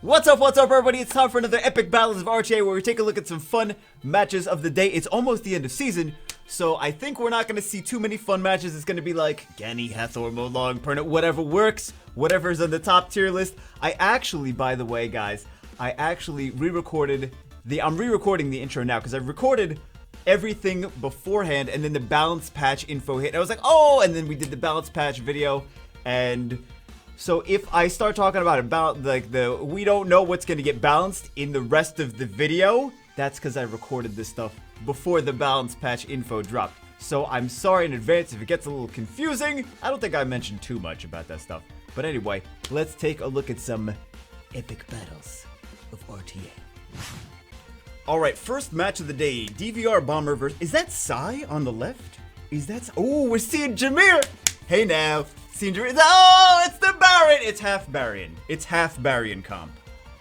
What's up, everybody? It's time for another epic battles of RTA where we take a look at some fun matches of the day. It's almost the end of season, so I think we're not going to see too many fun matches. It's going to be like Ganny, Hathor, Molong, Perna, whatever works, whatever's on the top tier list. I actually, by the way, guys, I actually re-recorded I'm re-recording the intro now because I've recorded everything beforehand and then the balance patch info hit. I was like, oh, and then we did the balance patch video, and so if I start talking about we don't know what's gonna get balanced in the rest of the video, that's because I recorded this stuff before the balance patch info dropped. So I'm sorry in advance if it gets a little confusing. I don't think I mentioned too much about that stuff. But anyway, let's take a look at some epic battles of RTA. Alright, first match of the day, DVR Bomber versus... Is that Sai on the left? Is that... Oh, we're seeing Jamire! Hey now, seeing Jamire... Oh, it's the Baron! It's half Barian. It's half Barian comp.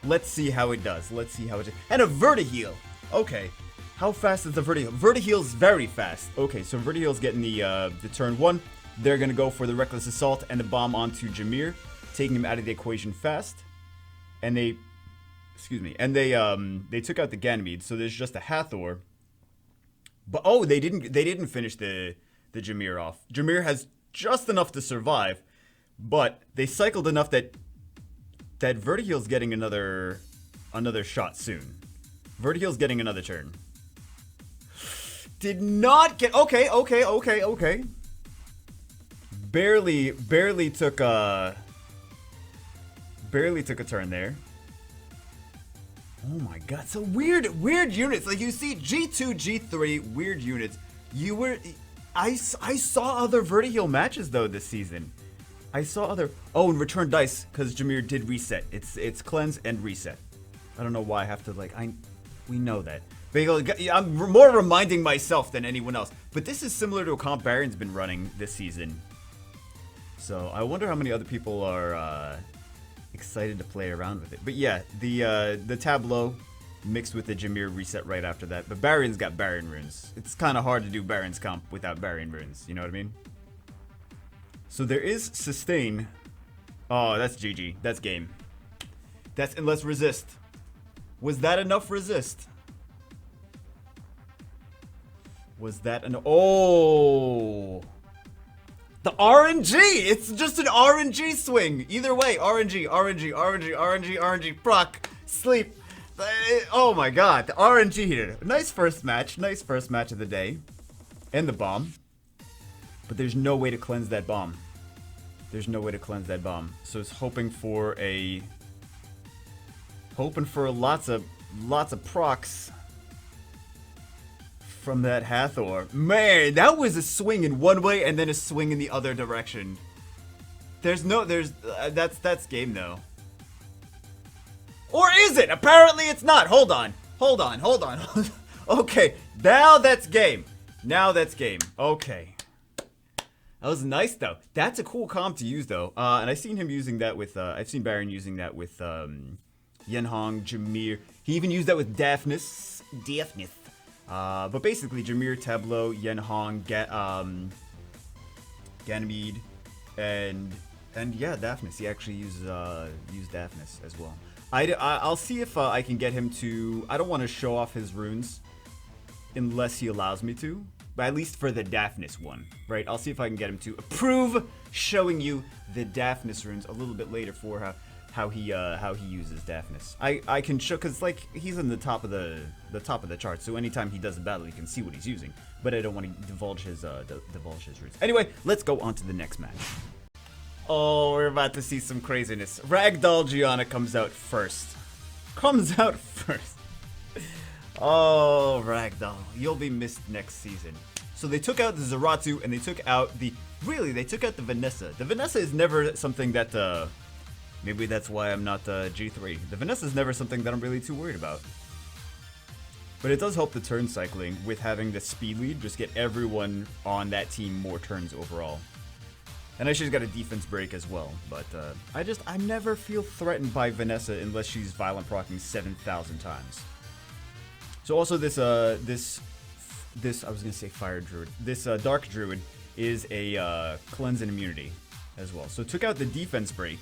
Let's see how it does. Let's see how it... And a Vertiheal! Okay. How fast is the Vertiheal? Vertiheal's very fast. Okay, so Vertiheal's getting the turn one. They're gonna go for the Reckless Assault and the bomb onto Jamire, taking him out of the equation fast. And they... Excuse me. And they took out the Ganymede, so there's just a Hathor. But oh, they didn't finish the Jamire off. Jamire has just enough to survive, but they cycled enough that Vertiheal's getting another shot soon. Vertiheal's getting another turn. Did not get okay. Barely took a turn there. Oh my god, so weird units. Like you see G2, G3, weird units. I saw other Vertiheal matches though this season. I saw other, oh, and return dice, because Jamire did reset. It's cleanse and reset. I don't know why I have to we know that. I'm more reminding myself than anyone else. But this is similar to a comp Baron's been running this season. So I wonder how many other people are excited to play around with it. But yeah, the Tableau mixed with the Jamire reset right after that. But Baron's got Baron runes. It's kind of hard to do Baron's comp without Baron runes. You know what I mean? So there is sustain. Oh, that's GG. That's game. That's unless resist. Was that enough resist? Was that an... Oh... The RNG! It's just an RNG swing! Either way, RNG, proc, sleep. Oh my god, the RNG here. Nice first match of the day. And the bomb. But there's no way to cleanse that bomb. So it's hoping for lots of procs from that Hathor. Man, that was a swing in one way and then a swing in the other direction. That's game though. Or is it? Apparently it's not. Hold on. Okay, now that's game. Okay. That was nice though. That's a cool comp to use though. And I've seen him using that with, I've seen Baron using that with Yenhong, Jamire. He even used that with Daphnis. But basically, Jamire, Tableau, Yenhong, Ganymede, and yeah, Daphnis. He actually used Daphnis as well. I'll see if I can get him to... I don't want to show off his runes unless he allows me to, but at least for the Daphnis one, right? I'll see if I can get him to approve showing you the Daphnis runes a little bit later for how he uses Daphnis. I can show, cause like he's in the top of the chart, so anytime he does a battle, you can see what he's using. But I don't want to divulge his roots. Anyway, let's go on to the next match. Oh, we're about to see some craziness. Ragdoll Gianna comes out first. Oh, Ragdoll, you'll be missed next season. So they took out the Zaratu and they took out the Vanessa. The Vanessa is never something that maybe that's why I'm not G3. The Vanessa is never something that I'm really too worried about. But it does help the turn cycling with having the speed lead, just get everyone on that team more turns overall. And I know she's got a defense break as well, but I never feel threatened by Vanessa unless she's violent proccing 7,000 times. So also this I was gonna say fire druid. This dark druid is a cleanse and immunity as well. So it took out the defense break.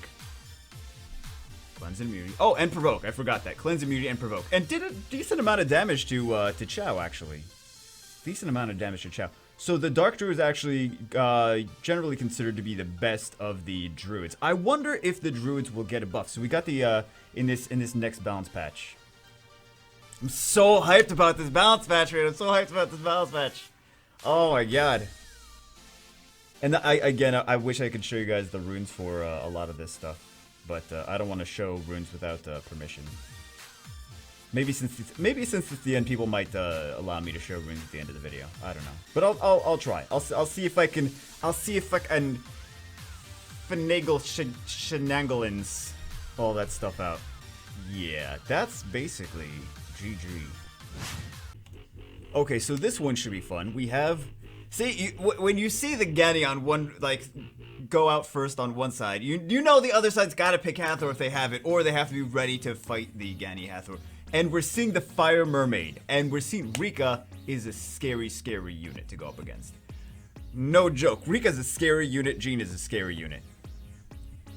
Cleanse and immunity. Oh, and provoke. I forgot that. Cleanse, immunity, and provoke. And did a decent amount of damage to Chow, actually. Decent amount of damage to Chow. So the Dark Druid is actually generally considered to be the best of the Druids. I wonder if the Druids will get a buff. So we got the in this next balance patch. I'm so hyped about this balance patch, man. I'm so hyped about this balance patch. Oh my god. And I wish I could show you guys the runes for a lot of this stuff. But I don't want to show runes without permission. Maybe since it's the end, people might allow me to show runes at the end of the video. I don't know, but I'll try. I'll see if I can finagle shenanigans all that stuff out. Yeah, that's basically GG. Okay, so this one should be fun. We have when you see the Gani on one go out first on one side, you know the other side's got to pick Hathor if they have it, or they have to be ready to fight the Gani Hathor. And we're seeing the Fire Mermaid, and we're seeing Rika is a scary, scary unit to go up against. No joke. Rika's a scary unit. Jean is a scary unit.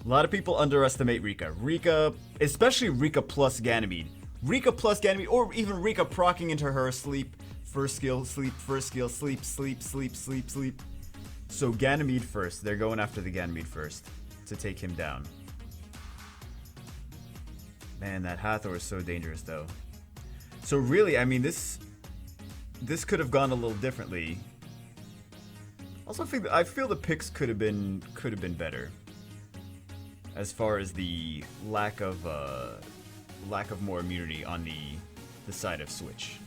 A lot of people underestimate Rika. Rika, especially Rika plus Ganymede. Rika plus Ganymede, or even Rika proccing into her sleep. First skill, sleep, first skill, sleep, sleep, sleep, sleep, sleep. So Ganymede first. They're going after the Ganymede first to take him down. Man, that Hathor is so dangerous, though. So really, I mean, this could have gone a little differently. Also, I feel the picks could have been better, as far as the lack of more immunity on the side of Switch.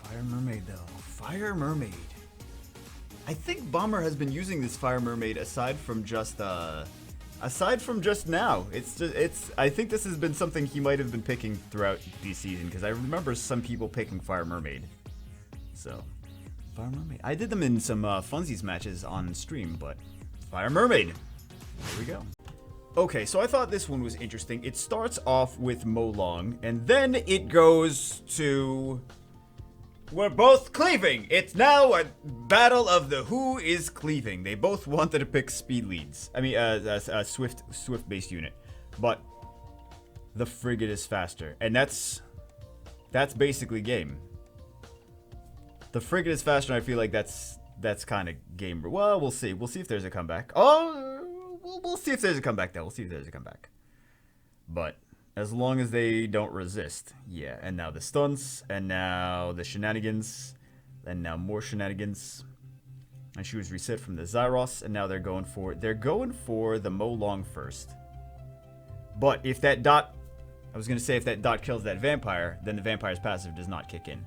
Fire Mermaid, though. Fire Mermaid. I think Bomber has been using this Fire Mermaid aside from just now. I think this has been something he might have been picking throughout the season, because I remember some people picking Fire Mermaid. So, Fire Mermaid. I did them in some Funsies matches on stream, but Fire Mermaid. There we go. Okay, so I thought this one was interesting. It starts off with Molong, and then it goes to... We're both cleaving! It's now a battle of the who is cleaving. They both wanted to pick speed leads. I mean, a swift-based unit. But the frigate is faster. And that's basically game. The frigate is faster, and I feel like that's kind of game. Well, we'll see. We'll see if there's a comeback. Oh, we'll see if there's a comeback, though. We'll see if there's a comeback. But... as long as they don't resist. Yeah, and now the stunts, and now the shenanigans, and now more shenanigans. And she was reset from the Zyros, and now they're going for the Molong first. But if that dot, I was going to say if that dot kills that vampire, then the vampire's passive does not kick in.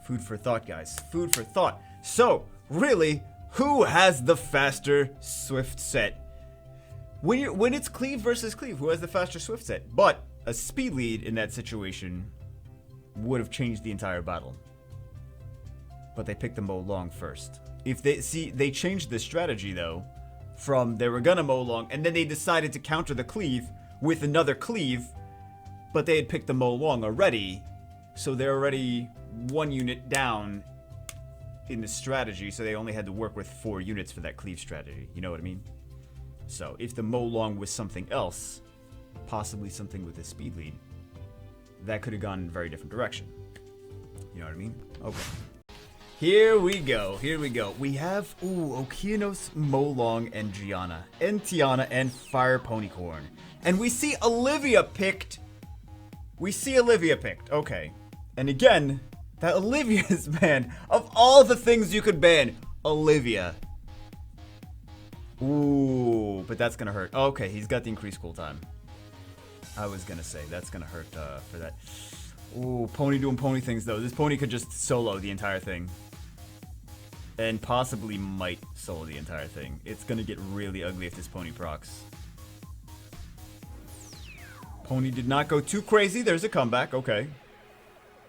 Food for thought, guys. Food for thought. So, really, who has the faster swift set? When it's cleave versus cleave, who has the faster swift set? But a speed lead in that situation would have changed the entire battle. But they picked the Molong first. If they changed the strategy though, from they were gonna Molong, and then they decided to counter the cleave with another cleave, but they had picked the Molong already, so they're already one unit down in the strategy, so they only had to work with 4 units for that cleave strategy. You know what I mean? So, if the Molong was something else, possibly something with a speed lead, that could have gone in a very different direction. You know what I mean? Okay. Here we go. Here we go. We have, Okeanos, Molong, and Gianna. And Tiana, and Fire Ponycorn. And we see Olivia picked. Okay. And again, that Olivia's ban. Of all the things you could ban, Olivia. Ooh, but that's gonna hurt. Okay, he's got the increased cooltime. I was gonna say, that's gonna hurt for that. Ooh, Pony doing pony things though. This pony could just solo the entire thing. And possibly might solo the entire thing. It's gonna get really ugly if this pony procs. Pony did not go too crazy. There's a comeback, okay.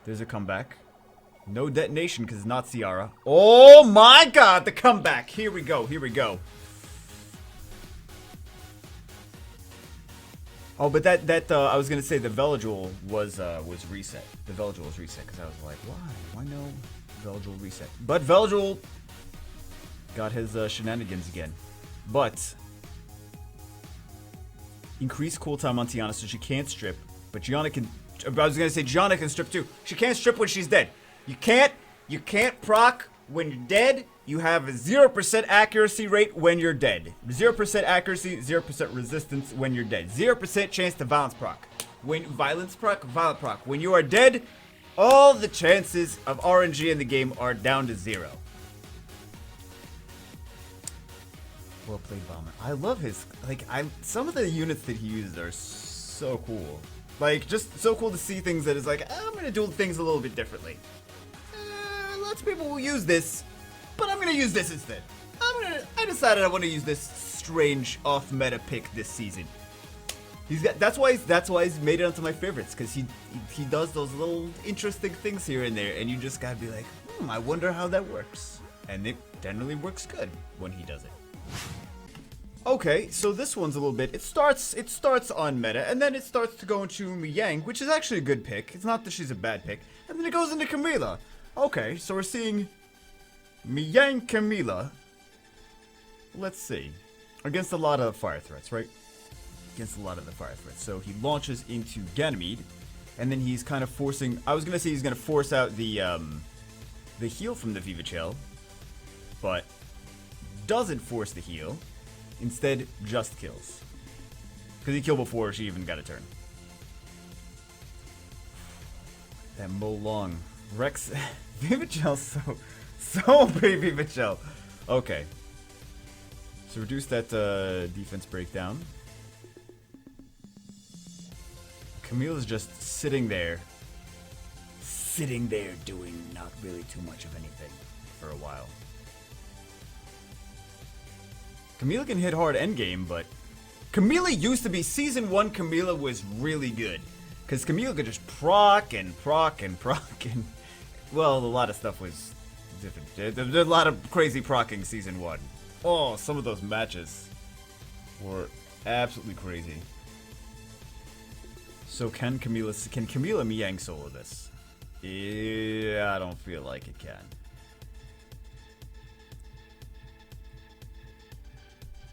There's a comeback. No detonation because it's not Ciara. Oh my god, the comeback! Here we go, here we go. Oh, but that I was gonna say the Veligil was reset. The Veligil was reset because I was like, why no Veligil reset? But Veligil got his shenanigans again. But increase cooltime on Tiana so she can't strip, but Gianna can. I was gonna say Gianna can strip too. She can't strip when she's dead. You can't proc when you're dead. You have a 0% accuracy rate when you're dead. 0% accuracy, 0% resistance when you're dead. 0% chance to violence proc. When violent proc. When you are dead, all the chances of RNG in the game are down to 0. Well played, Bomber. I love his, like, some of the units that he uses are so cool. Like, just so cool to see things that is like, I'm gonna do things a little bit differently. Lots of people will use this, but I'm gonna use this instead. I decided I want to use this strange off-meta pick this season. That's why he's made it onto my favorites, because he does those little interesting things here and there, and you just gotta be like, I wonder how that works. And it generally works good when he does it. Okay, so this one's a little bit, it starts on meta, and then it starts to go into Miyang, which is actually a good pick. It's not that she's a bad pick. And then it goes into Camila. Okay, so we're seeing Miyang Camila. Let's see. Against a lot of fire threats, right? Against a lot of the fire threats. So he launches into Ganymede, and then he's kind of forcing, I was gonna say he's gonna force out the heal from the Viva Chill, but doesn't force the heal. Instead, just kills. Because he killed before she even got a turn. That Mo Long. Rex. Viva Chill, so pretty Viva Chill. Okay. So reduce that defense breakdown. Camille's just sitting there. Sitting there doing not really too much of anything for a while. Camila can hit hard endgame, but Camila used to be, Season 1 Camila was really good. Because Camila could just proc and proc and proc and... Well, a lot of stuff was different. There's a lot of crazy procking Season 1. Oh, some of those matches were absolutely crazy. So can Camila Miyang solo this? Yeah, I don't feel like it can.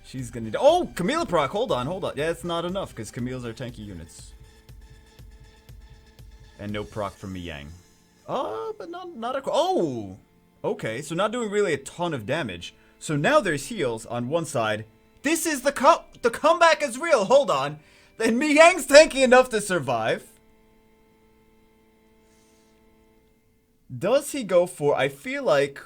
She's gonna do. Oh, Camila proc. Hold on. Yeah, it's not enough because Camille's are tanky units. And no proc from Miyang. But not a. Oh! Okay, so not doing really a ton of damage. So now there's heals on one side. This is the comeback is real. Hold on. Then Miyang's tanky enough to survive. Does he go for. I feel like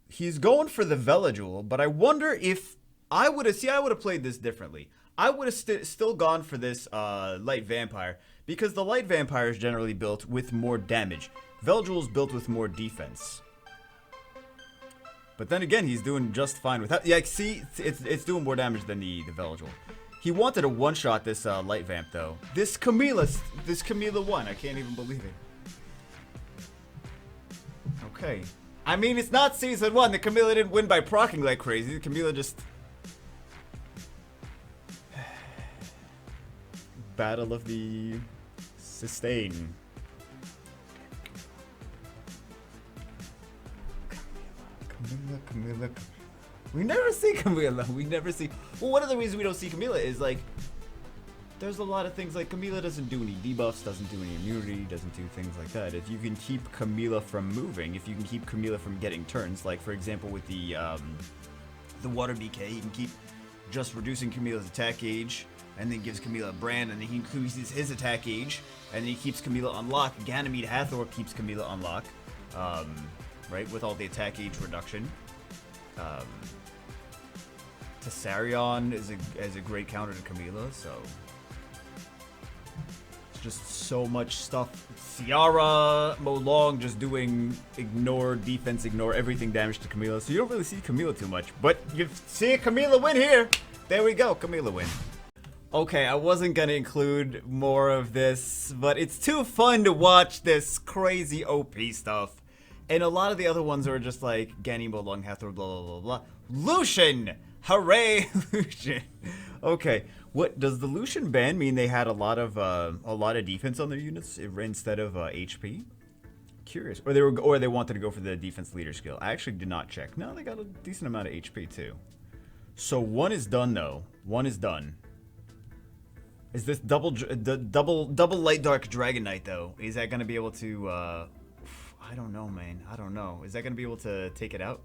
he's going for the Velajul, but I wonder if. I would have played this differently. I would have still gone for this light vampire because the light vampire is generally built with more damage. Veljul's built with more defense. But then again, he's doing just fine without. Yeah, see, it's doing more damage than the Veljul. He wanted to one-shot this light vamp though. This Camila won. I can't even believe it. Okay. I mean, it's not Season 1. The Camila didn't win by proccing like crazy. The Camila just. Battle of the Sustain. Camila. We never see Camila. Well, one of the reasons we don't see Camila is like, there's a lot of things like Camila doesn't do any debuffs, doesn't do any immunity, doesn't do things like that. If you can keep Camila from moving, if you can keep Camila from getting turns, like for example with the water BK, you can keep just reducing Camila's attack gauge. And then gives Camila a brand, and then he increases his attack gauge, and then he keeps Camila unlocked. Ganymede Hathor keeps Camila unlocked, right, with all the attack gauge reduction. Tessarion is a great counter to Camila, so it's just so much stuff. Ciara, Mo Long just doing ignore defense, ignore everything damage to Camila, so you don't really see Camila too much, but you see Camila win here. There we go, Camila win. Okay, I wasn't gonna include more of this, but it's too fun to watch this crazy OP stuff. And a lot of the other ones are just like Gani, Mo Long, Hathor, blah blah blah blah. Lucian! Hooray, Lucian! Okay, what does the Lucian ban mean? They had a lot of defense on their units instead of HP? Curious. Or they wanted to go for the defense leader skill. I actually did not check. No, they got a decent amount of HP too. So one is done though. One is done. Is this double light dark Dragon Knight though? Is that gonna be able to I don't know, man. I don't know. Is that gonna be able to take it out?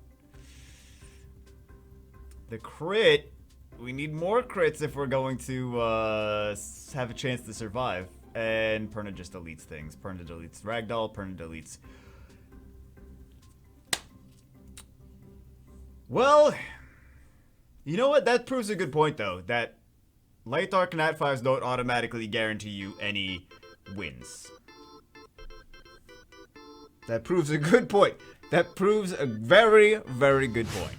The crit. We need more crits if we're going to have a chance to survive. And Perna just deletes things. Perna deletes Ragdoll. Perna deletes. Well, you know what? That proves a good point, though. That Light Dark Nat 5s don't automatically guarantee you any wins. That proves a good point. That proves a very, very good point.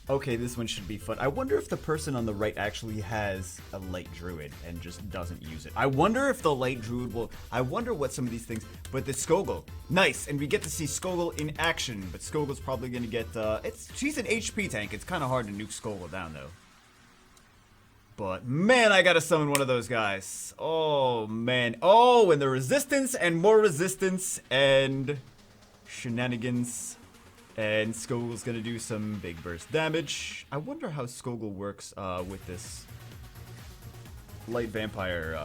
Okay, this one should be fun. I wonder if the person on the right actually has a Light Druid and just doesn't use it. I wonder if the Light Druid will... I wonder what some of these things... But the Skogul. Nice, and we get to see Skogul in action. But Skogul's probably going to get... She's an HP tank. It's kind of hard to nuke Skogul down, though. But, man, I gotta summon one of those guys. Oh, man. Oh, and the resistance and more resistance and shenanigans. And Skogul's gonna do some big burst damage. I wonder how Skogul works with this light vampire.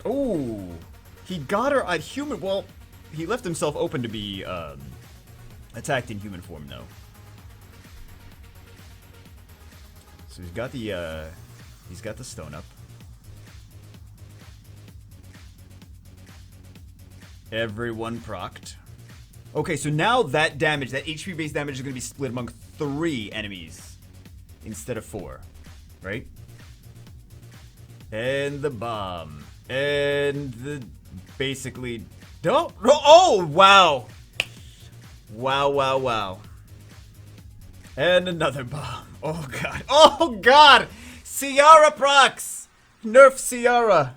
Oh, he got her at human. Well, he left himself open to be attacked in human form, though. So he's got the stone up. Everyone procced. Okay, so now that damage, that HP-based damage is going to be split among 3 enemies instead of 4, right? And the bomb. And the... basically... Don't... Oh, wow! Wow, wow, wow. And another bomb. Oh, God. Oh, God! Ciara procs! Nerf Ciara!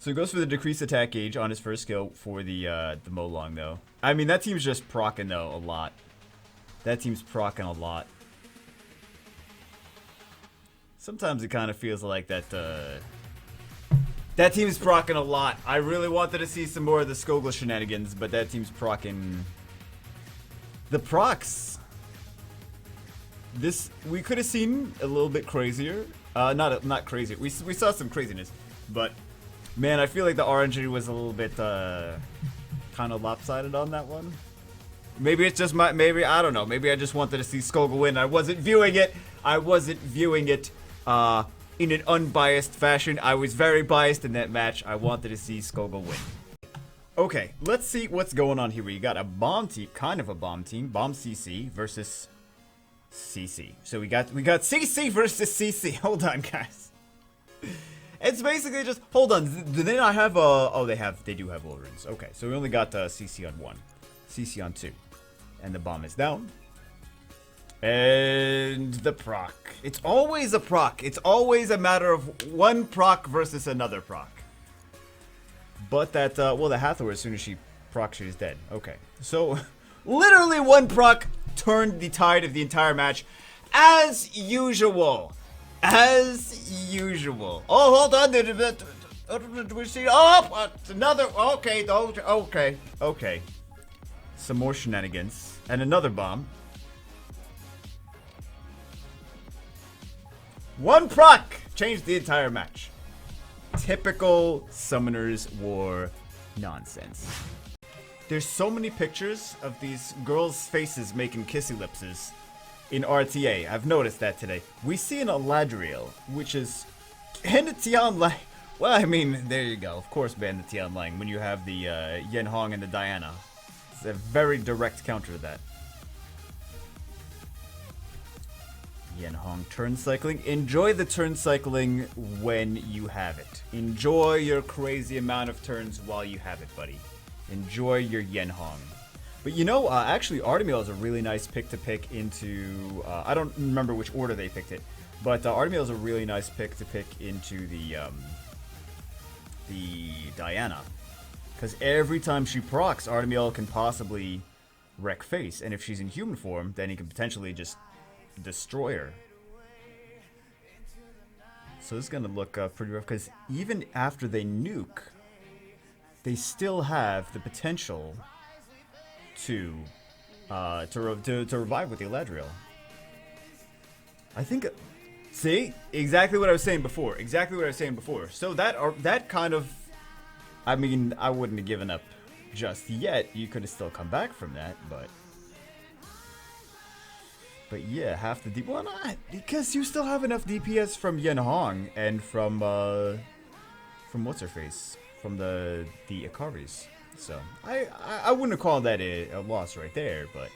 So he goes for the decreased attack gauge on his first skill for the Molong, though. I mean, that team's just proccing, though, a lot. That team's proccing a lot. Sometimes it kind of feels like that team's proccing a lot. I really wanted to see some more of the Skogul shenanigans, but that team's proccing... The procs. This, we could have seen a little bit crazier. Not crazier. We saw some craziness, but... Man, I feel like the RNG was a little bit, kind of lopsided on that one. Maybe it's just maybe, I don't know. Maybe I just wanted to see Skogul win. I wasn't viewing it. In an unbiased fashion. I was very biased in that match. I wanted to see Skogul win. Okay, let's see what's going on here. We got a bomb team, kind of a bomb team. Bomb CC versus CC. So we got CC versus CC. Hold on, guys. It's basically just, hold on, do they not have, oh, they do have Wolverines. Okay, so we only got CC on 1, CC on 2, and the bomb is down. And the proc. It's always a proc. It's always a matter of one proc versus another proc. But that, well, the Hathor, as soon as she procs, she's dead. Okay, so literally one proc turned the tide of the entire match, as usual. As usual. Oh, hold on. Did we see? Oh, another. Okay. Some more shenanigans. And another bomb. One proc changed the entire match. Typical Summoners War nonsense. There's so many pictures of these girls' faces making kissy lipses. In RTA, I've noticed that today. We see an Eladriel, which is in Tianlang. Well, I mean, there you go. Of course, ban the Tianlang when you have the Yen Hong and the Diana. It's a very direct counter to that. Yen Hong turn cycling. Enjoy the turn cycling when you have it. Enjoy your crazy amount of turns while you have it, buddy. Enjoy your Yen Hong. But you know, actually, Artemiel is a really nice pick to pick into... I don't remember which order they picked it, but Artemiel is a really nice pick to pick into the Diana. Because every time she procs, Artemiel can possibly wreck face, and if she's in human form, then he can potentially just destroy her. So this is going to look pretty rough, because even after they nuke... they still have the potential to revive with the Eladriel. I think, see, exactly what I was saying before. Exactly what I was saying before. So that kind of, I mean, I wouldn't have given up just yet. You could have still come back from that, but yeah, half the well, not because you still have enough DPS from Yen Hong and from what's her face, from the Ikaris. So I wouldn't call that a loss right there, but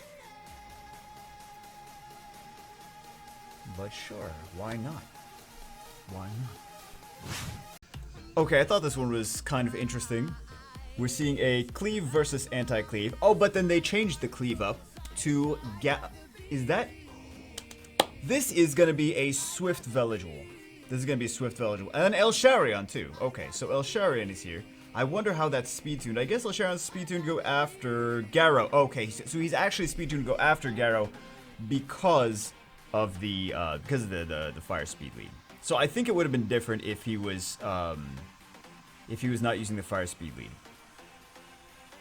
sure, why not? Why not? Okay, I thought this one was kind of interesting. We're seeing a cleave versus anti-cleave. Oh, but then they changed the cleave up to is that? This is gonna be a Swift Veligible. This is gonna be a Swift Veligible. And then El Sharion too. Okay, so El Sharion is here. I wonder how that's speed tuned. I guess El Sharion's speed tuned to go after Garrow. Okay, so he's actually speed tuned to go after Garrow because of the fire speed lead. So I think it would have been different if he was not using the fire speed lead.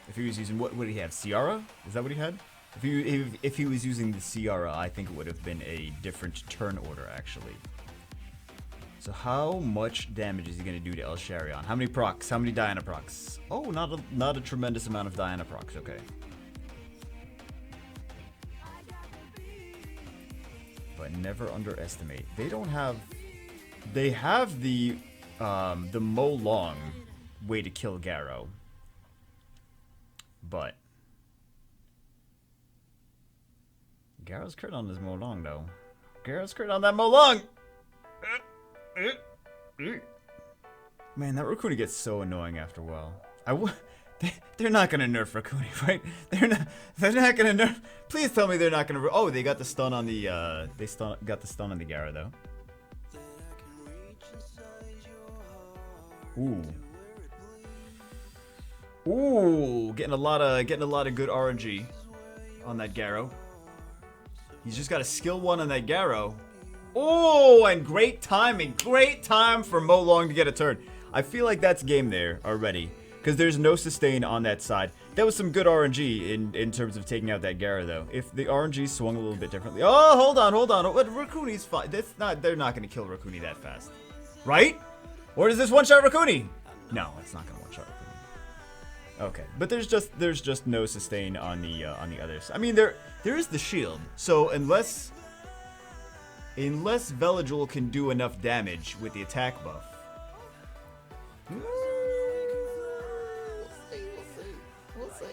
If he was using what did he have? Ciara? Is that what he had? If he was using the Ciara, I think it would have been a different turn order actually. So how much damage is he going to do to El Sharion? How many procs? How many Diana procs? Oh, not a tremendous amount of Diana procs. Okay. But never underestimate. They don't have. They have the Mo Long way to kill Garrow. But Garrow's crit on his Mo Long though. Garrow's crit on that Mo Long. Man, that Rakuni gets so annoying after a while. They're not gonna nerf Rakuni, right? They're not gonna nerf. Please tell me they're not gonna. Oh, they got the stun on the. Got the stun on the Garrow though. Ooh, getting a lot of good RNG on that Garrow. He's just got a skill 1 on that Garrow. Oh, and great timing. Great time for Mo Long to get a turn. I feel like that's game there already. Because there's no sustain on that side. That was some good RNG in terms of taking out that Garrow, though. If the RNG swung a little bit differently. Oh, hold on. Rakuni's fine. They're not going to kill Rakuni that fast. Right? Or is this one-shot Rakuni? No, it's not going to one-shot Rakuni. Okay. But there's just no sustain on the others. I mean, there is the shield. So unless Veligible can do enough damage with the attack buff. We'll see.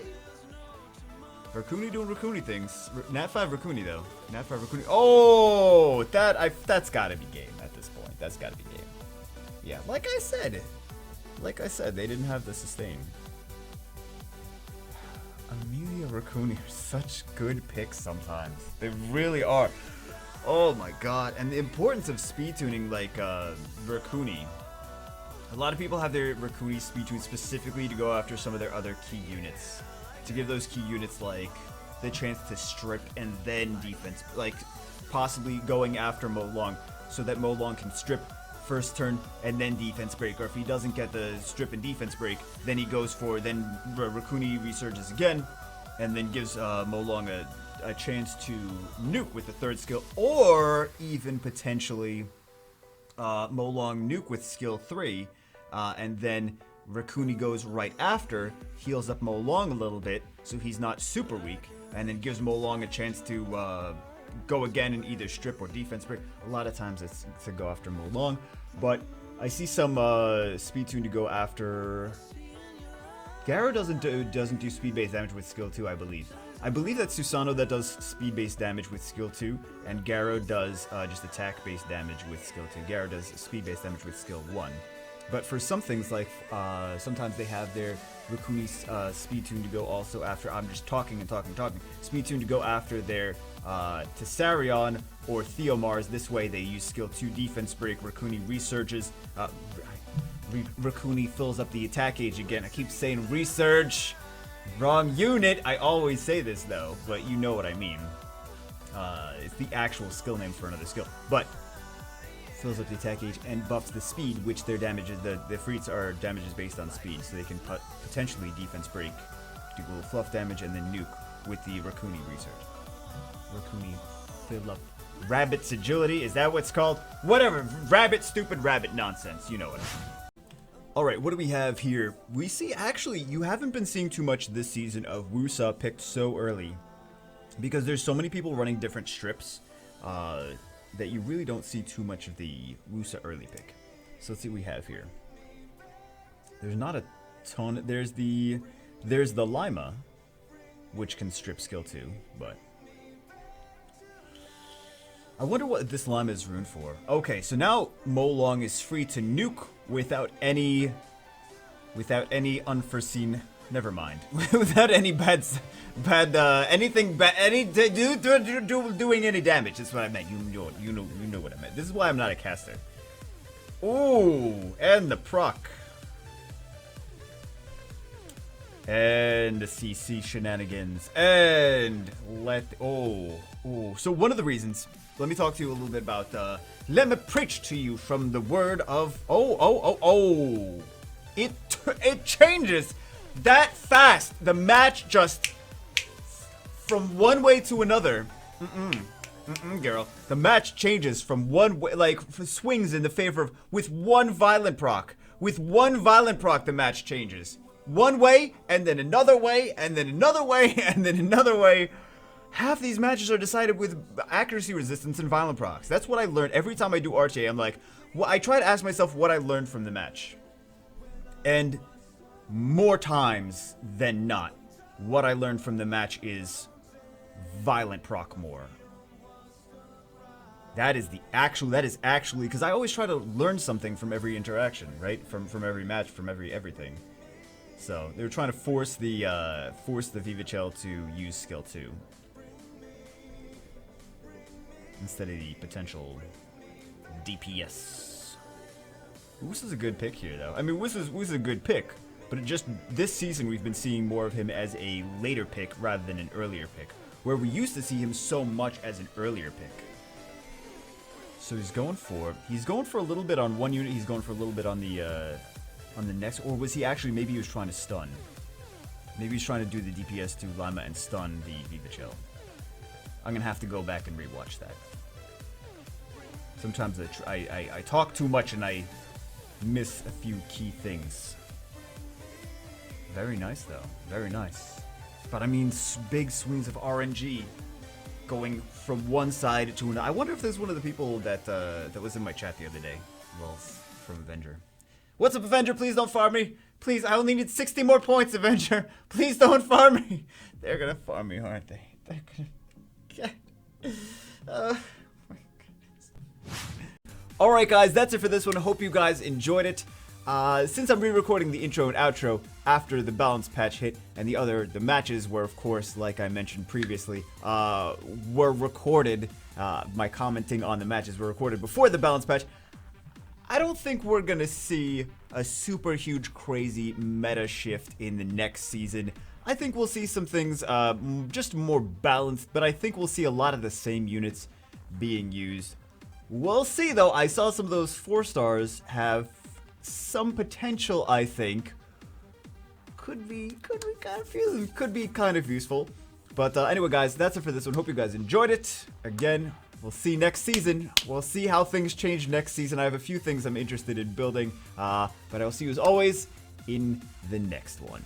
Rakuni doing Rakuni things. Nat 5 Rakuni though. Nat 5 Rakuni. Oh, that's gotta be game at this point. That's gotta be game. Yeah, like I said, they didn't have the sustain. Amelia Rakuni are such good picks sometimes. They really are. Oh my god. And the importance of speed tuning like Rakuni. A lot of people have their Rakuni speed tuned specifically to go after some of their other key units. To give those key units like the chance to strip and then defense. Like possibly going after Mo Long so that Mo Long can strip first turn and then defense break. Or if he doesn't get the strip and defense break, then he goes for, then Rakuni resurges again and then gives Mo Long a chance to nuke with the third skill, or even potentially Mo Long nuke with skill 3, and then Rakuni goes right after, heals up Mo Long a little bit so he's not super weak, and then gives Mo Long a chance to go again and either strip or defense break. A lot of times it's to go after Mo Long, but I see some speed tune to go after. Garrow doesn't do speed-based damage with skill 2, I believe. I believe that's Susano that does speed-based damage with skill 2, and Garrow does just attack-based damage with skill 2. Garrow does speed-based damage with skill 1. But for some things, like sometimes they have their Rakuni's speed tune to go also after. I'm just talking. Speed tune to go after their Tessarion or Theomars. This way they use skill 2 defense break. Rakuni resurges. Rakuni fills up the attack gauge again. I keep saying resurge. Wrong unit. I always say this though, but you know what I mean. It's the actual skill name for another skill. But fills up the attack gauge and buffs the speed, which their damage is, the freets are damages based on speed, so they can potentially defense break, do a little fluff damage, and then nuke with the Raccoony research. Raccoony fill up Rabbit's agility, is that what's called? Whatever, stupid rabbit nonsense, you know it. Alright, what do we have here? We see, actually, you haven't been seeing too much this season of Wusa picked so early, because there's so many people running different strips, that you really don't see too much of the Wusa early pick. So let's see what we have here. There's not a ton. There's the Lima, which can strip skill 2, but I wonder what this Lima is ruined for. Okay, so now Molong is free to nuke without any unforeseen. Never mind. Without any doing any damage. That's what I meant. You know what I meant. This is why I'm not a caster. Ooh, and the proc. And the CC shenanigans. And so one of the reasons, let me talk to you a little bit about, let me preach to you from the word of, it changes that fast. The match just from one way to another. Girl. The match changes from one way, like swings in the favor of with one violent proc. With one violent proc, the match changes. One way, and then another way, and then another way, and then another way. Half these matches are decided with accuracy resistance and violent procs. That's what I learned every time I do RTA. I'm like, well, I try to ask myself what I learned from the match. And more times than not, what I learned from the match is violent proc more. That is actually, because I always try to learn something from every interaction, right? From every match, from everything. So they were trying to force the Vivachel to use skill 2 instead of the potential DPS. Wuss is a good pick here, though. I mean, Wuss is a good pick. But just this season, we've been seeing more of him as a later pick rather than an earlier pick, where we used to see him so much as an earlier pick. So he's going for a little bit on one unit. He's going for a little bit on the next, or was he actually? Maybe he was trying to stun. Maybe he's trying to do the DPS to Lima and stun the Vivachel. I'm gonna have to go back and rewatch that. Sometimes I talk too much and I miss a few key things. Very nice, though. Very nice. But I mean, big swings of RNG going from one side to another. I wonder if there's one of the people that was in my chat the other day. Well, from Avenger. What's up, Avenger? Please don't farm me. Please, I only need 60 more points, Avenger. Please don't farm me. They're gonna farm me, aren't they? They're gonna... Alright, guys, that's it for this one. I hope you guys enjoyed it. Since I'm re-recording the intro and outro after the balance patch hit, and the matches were, of course, like I mentioned previously, were recorded, my commenting on the matches were recorded before the balance patch, I don't think we're gonna see a super huge crazy meta shift in the next season. I think we'll see some things just more balanced, but I think we'll see a lot of the same units being used. We'll see, though. I saw some of those 4-stars have some potential, I think. Could be confusing, could be kind of useful. But anyway, guys, that's it for this one. Hope you guys enjoyed it. Again, we'll see next season. We'll see how things change next season. I have a few things I'm interested in building, but I'll see you as always in the next one.